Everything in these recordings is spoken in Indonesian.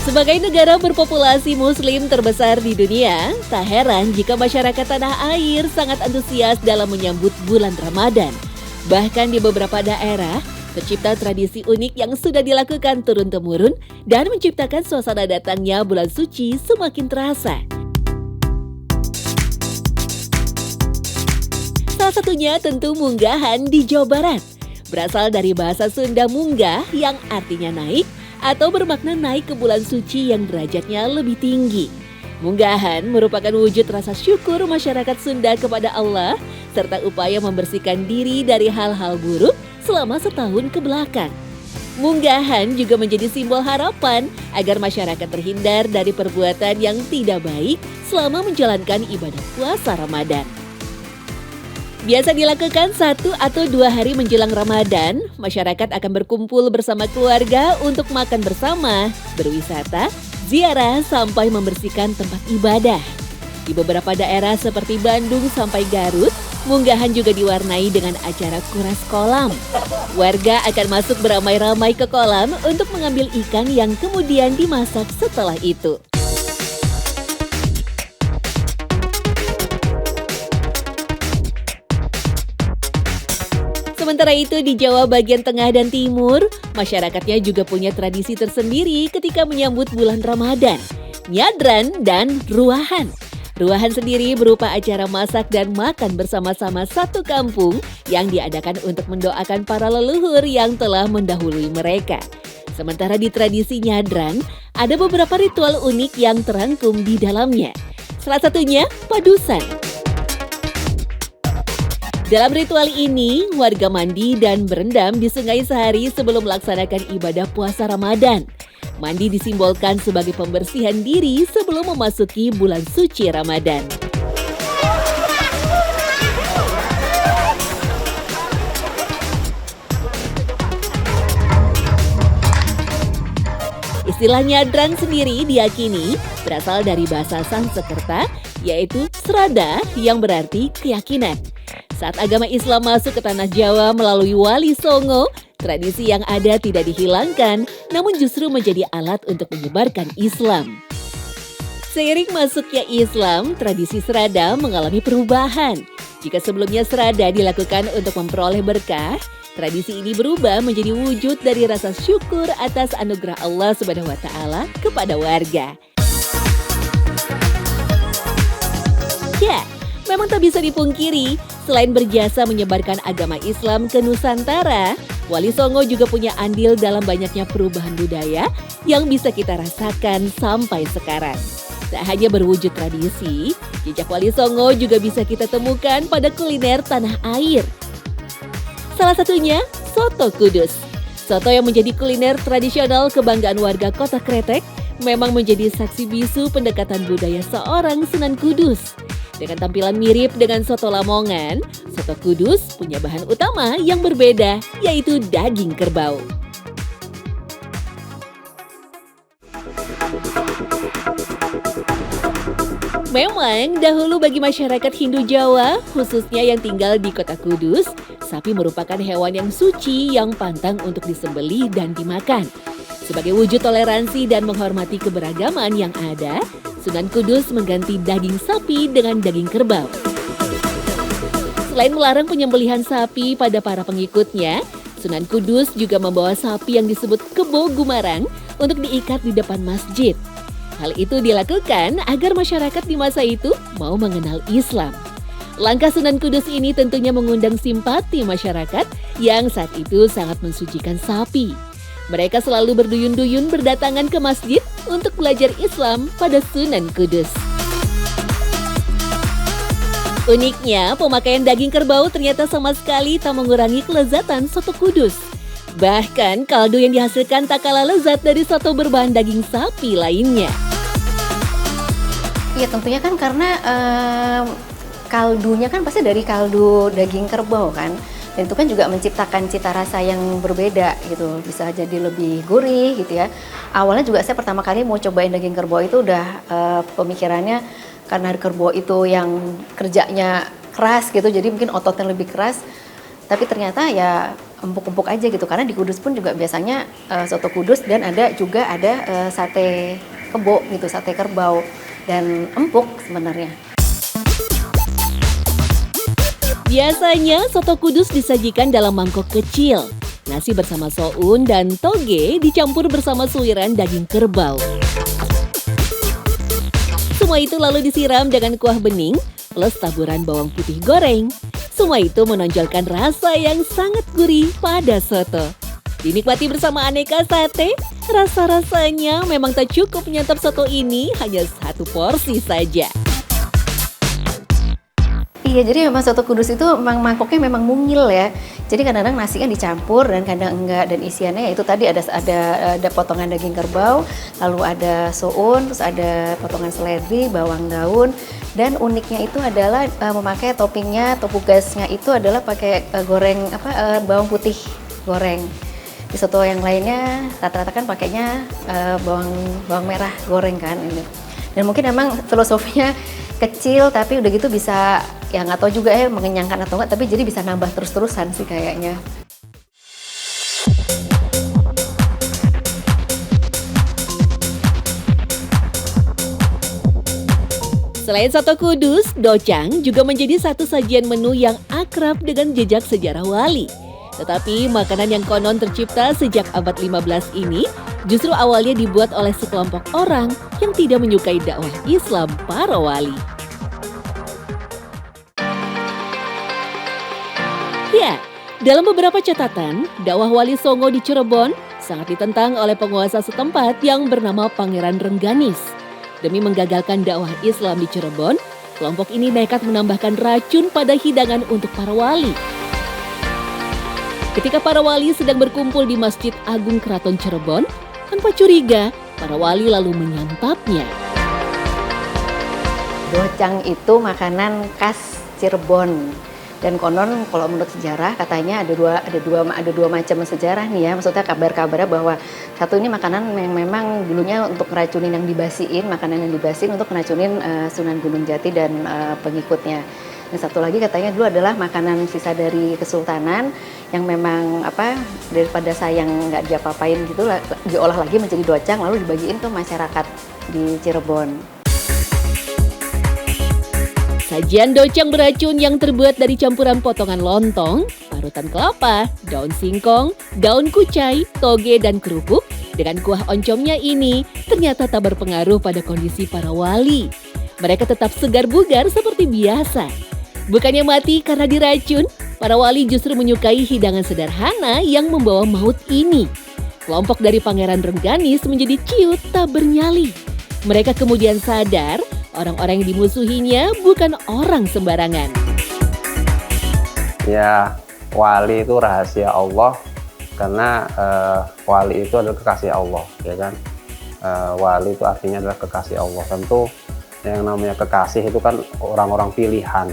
Sebagai negara berpopulasi muslim terbesar di dunia, tak heran jika masyarakat tanah air sangat antusias dalam menyambut bulan Ramadan. Bahkan di beberapa daerah, tercipta tradisi unik yang sudah dilakukan turun-temurun dan menciptakan suasana datangnya bulan suci semakin terasa. Salah satunya tentu munggahan di Jawa Barat. Berasal dari bahasa Sunda munggah yang artinya naik, atau bermakna naik ke bulan suci yang derajatnya lebih tinggi. Munggahan merupakan wujud rasa syukur masyarakat Sunda kepada Allah serta upaya membersihkan diri dari hal-hal buruk selama setahun ke belakang. Munggahan juga menjadi simbol harapan agar masyarakat terhindar dari perbuatan yang tidak baik selama menjalankan ibadah puasa Ramadan. Biasa dilakukan 1 atau 2 hari menjelang Ramadan, masyarakat akan berkumpul bersama keluarga untuk makan bersama, berwisata, ziarah sampai membersihkan tempat ibadah. Di beberapa daerah seperti Bandung sampai Garut, munggahan juga diwarnai dengan acara kuras kolam. Warga akan masuk beramai-ramai ke kolam untuk mengambil ikan yang kemudian dimasak setelah itu. Sementara itu di Jawa bagian tengah dan timur, masyarakatnya juga punya tradisi tersendiri ketika menyambut bulan Ramadan, nyadran dan ruahan. Ruahan sendiri berupa acara masak dan makan bersama-sama satu kampung yang diadakan untuk mendoakan para leluhur yang telah mendahului mereka. Sementara di tradisi nyadran, ada beberapa ritual unik yang terangkum di dalamnya. Salah satunya padusan. Dalam ritual ini, warga mandi dan berendam di sungai sehari sebelum melaksanakan ibadah puasa Ramadan. Mandi disimbolkan sebagai pembersihan diri sebelum memasuki bulan suci Ramadan. Istilah nyadran sendiri diyakini berasal dari bahasa Sanskerta, yaitu srada yang berarti keyakinan. Saat agama Islam masuk ke tanah Jawa melalui Wali Songo, tradisi yang ada tidak dihilangkan, namun justru menjadi alat untuk menyebarkan Islam. Seiring masuknya Islam, tradisi serada mengalami perubahan. Jika sebelumnya serada dilakukan untuk memperoleh berkah, tradisi ini berubah menjadi wujud dari rasa syukur atas anugerah Allah SWT kepada warga. Ya, memang tak bisa dipungkiri, selain berjasa menyebarkan agama Islam ke Nusantara, Wali Songo juga punya andil dalam banyaknya perubahan budaya yang bisa kita rasakan sampai sekarang. Tak hanya berwujud tradisi, jejak Wali Songo juga bisa kita temukan pada kuliner tanah air. Salah satunya, soto Kudus. Soto yang menjadi kuliner tradisional kebanggaan warga Kota Kretek memang menjadi saksi bisu pendekatan budaya seorang Sunan Kudus. Dengan tampilan mirip dengan soto Lamongan, soto Kudus punya bahan utama yang berbeda, yaitu daging kerbau. Memang dahulu bagi masyarakat Hindu Jawa, khususnya yang tinggal di Kota Kudus, sapi merupakan hewan yang suci yang pantang untuk disembelih dan dimakan. Sebagai wujud toleransi dan menghormati keberagaman yang ada, Sunan Kudus mengganti daging sapi dengan daging kerbau. Selain melarang penyembelihan sapi pada para pengikutnya, Sunan Kudus juga membawa sapi yang disebut kebo gumarang untuk diikat di depan masjid. Hal itu dilakukan agar masyarakat di masa itu mau mengenal Islam. Langkah Sunan Kudus ini tentunya mengundang simpati masyarakat yang saat itu sangat mensucikan sapi. Mereka selalu berduyun-duyun berdatangan ke masjid untuk belajar Islam pada Sunan Kudus. Uniknya, pemakaian daging kerbau ternyata sama sekali tak mengurangi kelezatan soto Kudus. Bahkan kaldu yang dihasilkan tak kalah lezat dari soto berbahan daging sapi lainnya. Iya, tentunya kan karena kaldunya kan pasti dari kaldu daging kerbau kan. Dan itu kan juga menciptakan cita rasa yang berbeda gitu, bisa jadi lebih gurih gitu ya. Awalnya juga saya pertama kali mau cobain daging kerbau itu udah pemikirannya karena kerbau itu yang kerjanya keras gitu, jadi mungkin ototnya lebih keras. Tapi ternyata ya empuk-empuk aja gitu. Karena di Kudus pun juga biasanya soto Kudus dan juga ada sate kebo gitu, sate kerbau dan empuk sebenarnya. Biasanya soto Kudus disajikan dalam mangkok kecil. Nasi bersama soun dan toge dicampur bersama suiran daging kerbau. Semua itu lalu disiram dengan kuah bening plus taburan bawang putih goreng. Semua itu menonjolkan rasa yang sangat gurih pada soto. Dinikmati bersama aneka sate, rasa-rasanya memang tak cukup menyantap soto ini hanya satu porsi saja. Iya, jadi memang soto Kudus itu memang mangkoknya memang mungil ya. Jadi kadang-kadang nasinya dicampur dan kadang enggak, dan isiannya itu tadi ada potongan daging kerbau, lalu ada soun, terus ada potongan seledri, bawang daun, dan uniknya itu adalah memakai toppingnya atau pugasnya itu adalah pakai goreng bawang putih goreng. Di soto yang lainnya rata-rata kan pakainya bawang merah goreng kan ini. Dan mungkin memang filosofinya kecil tapi udah gitu bisa ya nggak tahu juga ya mengenyangkan atau enggak, tapi jadi bisa nambah terus-terusan sih kayaknya. Selain soto Kudus, docang juga menjadi satu sajian menu yang akrab dengan jejak sejarah Wali. Tetapi makanan yang konon tercipta sejak abad 15 ini justru awalnya dibuat oleh sekelompok orang yang tidak menyukai dakwah Islam para wali. Ya, dalam beberapa catatan, dakwah Wali Songo di Cirebon sangat ditentang oleh penguasa setempat yang bernama Pangeran Rengganis. Demi menggagalkan dakwah Islam di Cirebon, kelompok ini nekat menambahkan racun pada hidangan untuk para wali. Ketika para wali sedang berkumpul di Masjid Agung Keraton Cirebon, tanpa curiga, para wali lalu menyantapnya. Docang itu makanan khas Cirebon. Dan konon kalau menurut sejarah katanya ada dua macam sejarah nih ya. Maksudnya kabar-kabarnya bahwa satu ini makanan yang memang dulunya untuk ngeracunin yang dibasiin, makanan yang dibasiin untuk ngeracunin Sunan Gunung Jati dan pengikutnya. Dan satu lagi katanya dulu adalah makanan sisa dari Kesultanan yang memang daripada sayang nggak diapa-apain gitu diolah lagi menjadi docang lalu dibagiin ke masyarakat di Cirebon. Sajian docang beracun yang terbuat dari campuran potongan lontong, parutan kelapa, daun singkong, daun kucai, toge, dan kerupuk dengan kuah oncomnya ini ternyata tak berpengaruh pada kondisi para wali. Mereka tetap segar bugar seperti biasa. Bukannya mati karena diracun, para wali justru menyukai hidangan sederhana yang membawa maut ini. Kelompok dari Pangeran Rengganis menjadi ciut tak bernyali. Mereka kemudian sadar orang-orang yang dimusuhinya bukan orang sembarangan. Ya, wali itu rahasia Allah karena wali itu adalah kekasih Allah, ya kan? Wali itu artinya adalah kekasih Allah. Tentu yang namanya kekasih itu kan orang-orang pilihan.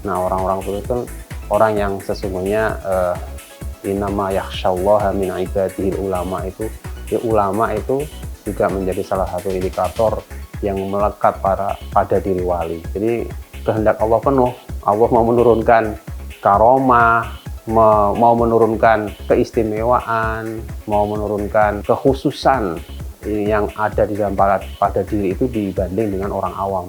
Nah, orang-orang itu kan orang yang sesungguhnya innama yakhsyallaha min ibadihil ulama itu, ya ulama itu juga menjadi salah satu indikator yang melekat pada diri wali. Jadi kehendak Allah penuh. Allah mau menurunkan karomah, mau menurunkan keistimewaan, mau menurunkan kekhususan yang ada di dalam pada diri itu dibanding dengan orang awam.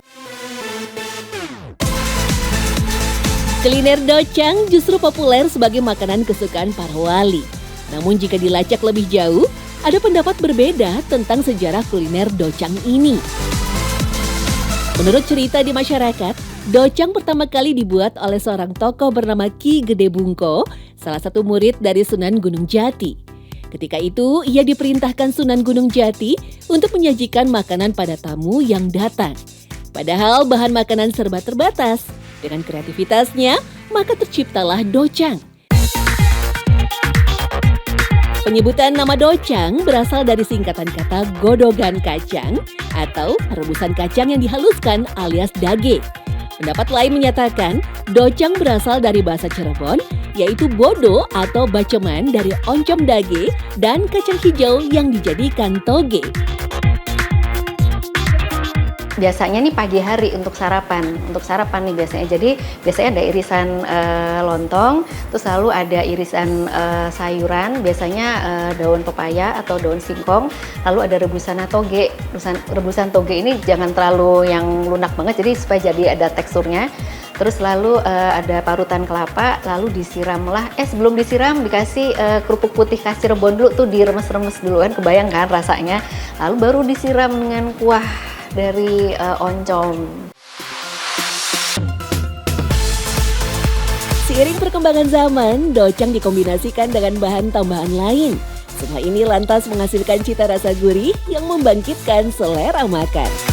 Kuliner docang justru populer sebagai makanan kesukaan para wali. Namun jika dilacak lebih jauh, ada pendapat berbeda tentang sejarah kuliner docang ini. Menurut cerita di masyarakat, docang pertama kali dibuat oleh seorang tokoh bernama Ki Gede Bungko, salah satu murid dari Sunan Gunung Jati. Ketika itu, ia diperintahkan Sunan Gunung Jati untuk menyajikan makanan pada tamu yang datang. Padahal bahan makanan serba terbatas. Dengan kreativitasnya, maka terciptalah docang. Penyebutan nama docang berasal dari singkatan kata godogan kacang atau rebusan kacang yang dihaluskan alias dage. Pendapat lain menyatakan docang berasal dari bahasa Cirebon, yaitu bodo atau baceman dari oncom dage dan kacang hijau yang dijadikan toge. biasanya nih pagi hari untuk sarapan nih biasanya. Jadi biasanya ada irisan lontong, terus lalu ada irisan sayuran, biasanya daun pepaya atau daun singkong, lalu ada rebusan toge. Rebusan toge ini jangan terlalu yang lunak banget, jadi supaya jadi ada teksturnya. Terus lalu ada parutan kelapa, lalu disiramlah, sebelum disiram dikasih kerupuk putih khas Cirebon dulu tuh, diremes-remes dulu kan, kebayang kan rasanya. Lalu baru disiram dengan kuah dari oncom. Seiring perkembangan zaman, docang dikombinasikan dengan bahan tambahan lain. Semua ini lantas menghasilkan cita rasa gurih yang membangkitkan selera makan.